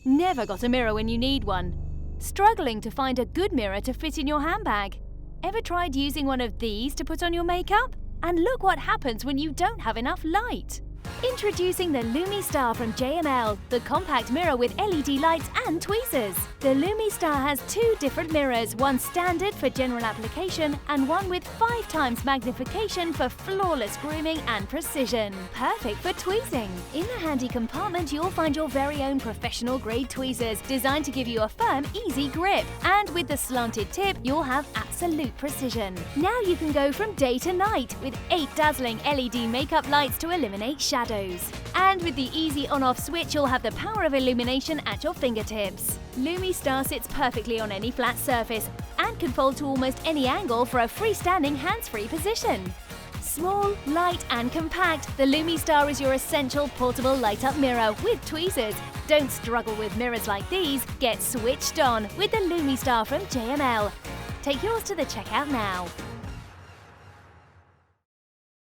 Never got a mirror when you need one? Struggling to find a good mirror to fit in your handbag? Ever tried using one of these to put on your makeup? And look what happens when you don't have enough light! Introducing the Lumi Star from JML, the compact mirror with LED lights and tweezers. The Lumi Star has two different mirrors, one standard for general application and one with 5 times magnification for flawless grooming and precision. Perfect for tweezing. In the handy compartment, you'll find your very own professional-grade tweezers designed to give you a firm, easy grip. And with the slanted tip, you'll have absolute precision. Now you can go from day to night with 8 dazzling LED makeup lights to eliminate shadows. And with the easy on-off switch, you'll have the power of illumination at your fingertips. Lumi Star sits perfectly on any flat surface and can fold to almost any angle for a freestanding hands-free position. Small, light and compact, the Lumi Star is your essential portable light-up mirror with tweezers. Don't struggle with mirrors like these, get switched on with the Lumi Star from JML. Take yours to the checkout now.